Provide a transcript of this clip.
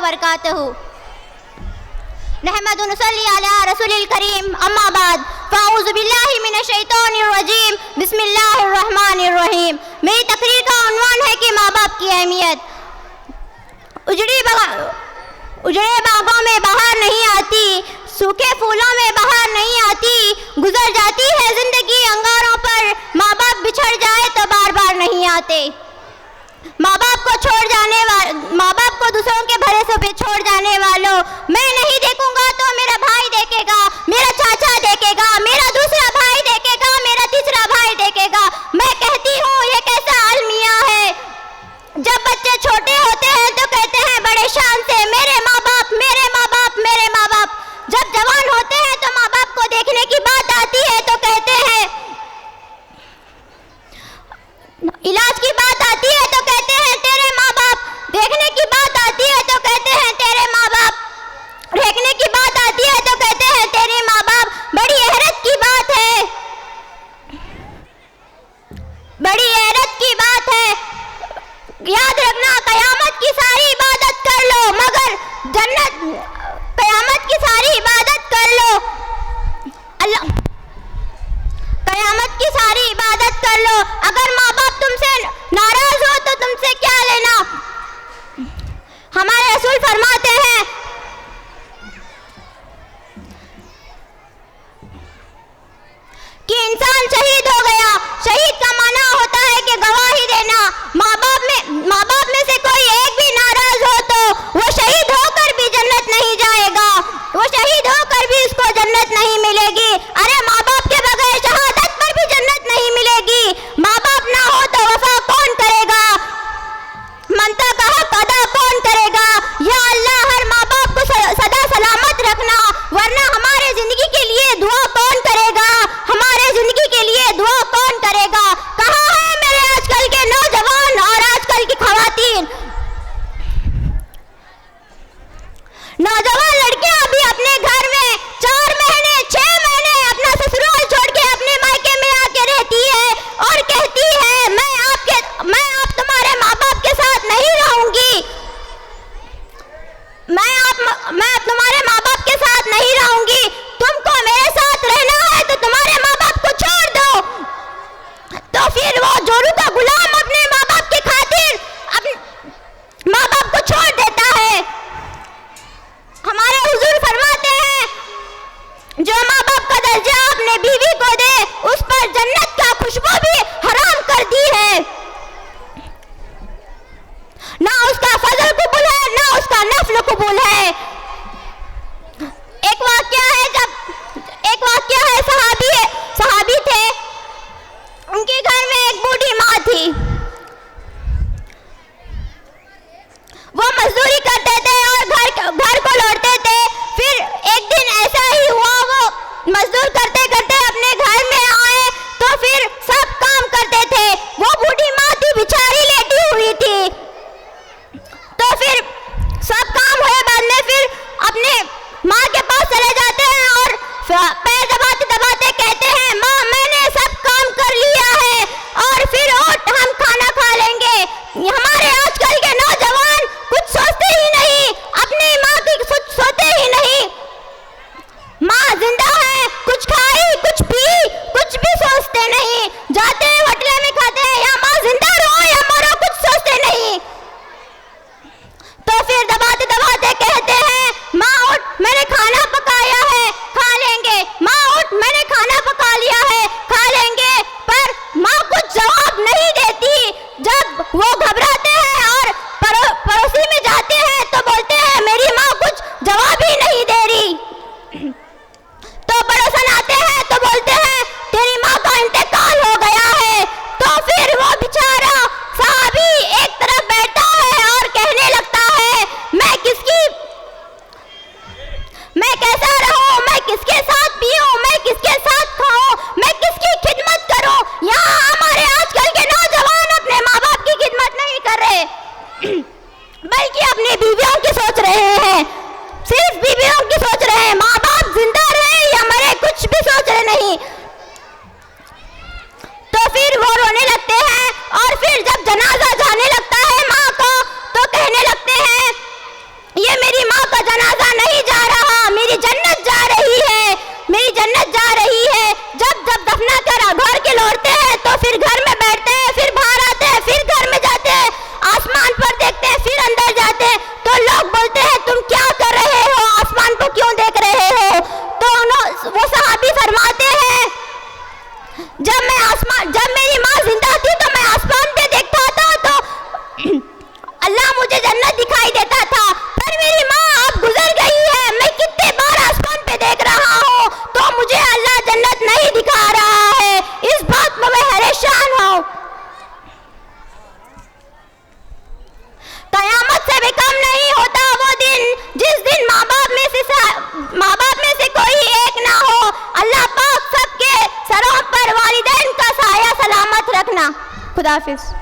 वबरकातुहू। नहमदु नसल्ली अला रसूलिल करीम, अम्मा बाद, फ़अऊज़ु बिल्लाहि मिनश शैतानिर रजीम, बिस्मिल्लाहिर रहमानिर रहीम। मेरी तकरीर का उन्वान है कि माँ बाप की अहमियत। उजड़े बागों में बहार नहीं आती, सूखे फूलों में बहार नहीं आती, गुजर जाती है जिंदगी अंगारों पर, माँ बाप बिछड़ जाए तो बार बार नहीं आते। माँ बाप को दूसरों के भरोसे पे छोड़ जाने वालों, मैं नहीं देखूंगा तो मेरा भाई देखेगा, मेरा चाचा देखेगा, मेरा दूसरा भाई देखेगा, मेरा तीसरा भाई देखेगा। मैं कहती हूँ ये कैसा अलमिया है। जब बच्चे छोटे होते हैं तो कहते हैं बड़े शान से मेरे माँ बाप, मेरे माँ बाप, मेरे माँ बाप। जब जवान होते हैं तो माँ बाप को देखने की बात आती है तो कहते हैं, इलाज की बात आती है तो कहते हैं तेरे माँ बाप, देखने की बात आती है तो कहते हैं तेरे माँ बाप, देखने की बात आती है तो कहते हैं तेरे माँ बाप। बड़ी हैरत की बात है, बड़ी हैरत की बात है। याद रखना कयामत की सारी इबादत कर लो मगर जन्नत, कयामत की सारी इबादत कर लो अल्लाह, कयामत की सारी इबादत कर लो, अगर माँ बाप तुमसे नाराज हो तो तुमसे क्या लेना। हमारे रसूल फरमाते हैं कि इंसान शहीद हो गया। शहीद का माना होता है कि गवाही देना। माँ बाप में से कोई एक भी नाराज हो तो वो शहीद होकर भी जन्नत नहीं जाएगा, वो शहीद होकर भी उसको जन्नत नहीं मिलेगी। अरे माँ बाप के बगैर शहादत पर भी जन्नत नहीं मिलेगी। माँ बाप ना हो तो वफा कौन करेगा, मनता का हक अदा कौन करेगा। या अल्लाह हर माँ बाप को सदा सलामत रखना, वरना हमारे जिंदगी के लिए दुआ कौन करेगा, हमारे जिंदगी के लिए दुआ कौन करेगा। कहाँ है मेरे आजकल के नौजवान और आजकल की खवातीन। नौजवान लड़कियां अभी अपने घर में 4 महीने 6 महीने अपना ससुराल छोड़ के अपने मायके में आके रहती है और कहती है मैं आप तुम्हारे माँ बाप के साथ नहीं रहूंगी, मैं तुम्हारे माँ बाप के साथ नहीं रहूंगी, तुमको मेरे साथ रहना है तो तुम्हारे माँ बाप को छोड़ दो। तो फिर वो जोरू का गुलाम अपने माँ बाप की खातिर अपने माँ बाप को छोड़ देता है। हमारे हुजूर फरमाते हैं जो माँ बाप का दर्जा अपने बीवी को दे उस पर जन्नत का खुशबू भी हराम कर दी है। ना उसका फजल कबूल है ना उसका नफल कबूल है। एक वाक्या है सहाबी थे, उनके घर में एक बूढ़ी माँ थी। वो मजदूरी करते थे और घर को लौटते थे। फिर एक दिन ऐसा ही हुआ, वो मजदूर करते करते अपने घर में आए तो फिर सब काम करते थे। वो बूढ़ी माँ थी, बिचारी लेटी हुई थी। तो फिर सब काम हुए बाद में फिर अपने माँ के पास चले जाते हैं और पैर दबाते दबाते कहते हैं माँ मैंने सब काम कर लिया है और फिर उठ हम खाना खा लेंगे। हमारे आजकल के नौजवान कुछ सोचते ही नहीं, अपनी माँ की कुछ सोचते ही नहीं। माँ जिंदा है, कुछ खाई कुछ पी कुछ भी सोचते नहीं, जाते हैं होटल में खाते हैं, या माँ जिंदा रहो या मरो कुछ सोचते नहीं। तो फिर दबाते दबाते कहते हैं माँ उठ मैंने खाना पकाया है खा लेंगे, माँ उठ मैंने खाना पका लिया है खा लेंगे। पर माँ कुछ जवाब नहीं देती। जब वो घबराते हैं और पड़ोसी में जाते हैं तो बोलते हैं मेरी माँ कुछ जवाब ही नहीं दे रही। तो पड़ोसन आते हैं तो बोलते हैं तेरी माँ का इंतकाल हो गया है। तो फिर वो बेचारा साहबी एक तरफ बैठा है और कहने लगता है मैं कैसा रहूं, मैं किसके साथ पीऊं, मैं किसके साथ खाऊं, मैं किसकी खिदमत करूं। यहाँ हमारे आजकल के नौजवान अपने माँ बाप की खिदमत नहीं कर रहे बल्कि अपनी बीवियों की सोच रहे हैं, सिर्फ बीवियों की सोच रहे हैं। माँ बाप जिंदा रहे या मरे कुछ भी सोच रहे नहीं। तो फिर वो रोने लगते हैं और फिर जब जनाजा जाने लगता है माँ को तो कहने लगते हैं ये मेरी माँ का जनाजा नहीं जा रहा, मेरी जन्नत जा रही है, मेरी जन्नत जा रही है। जब जब दफना कर घर के लौटते हैं तो फिर घर में बैठते हैं, फिर बाहर आते हैं, फिर घर में जाते हैं, आसमान पर देखते हैं, फिर अंदर जाते हैं, तो लोग बोलते हैं तुम क्या कर रहे हो, आसमान को क्यों देख रहे हो? तो वो सहाबी फरमाते हैं जब मेरी माँ जिंदा थी तो मैं आसमान पे देखता था तो अल्लाह मुझे जन्नत दिखाई देता था, पर मेरी माँ अब गुजर गई है, मैं कितने बार आसमान पे देख रहा हूँ तो मुझे अल्लाह जन्नत नहीं दिखा रहा है। इस बात में मैं परेशान हूँ। कयामत से भी कम नहीं होता वो दिन जिस दिन माँ बाप में से कोई एक ना हो। अल्लाह पाक सबके सरों पर वालिदैन का साया सलामत रखना। खुदा हाफिज।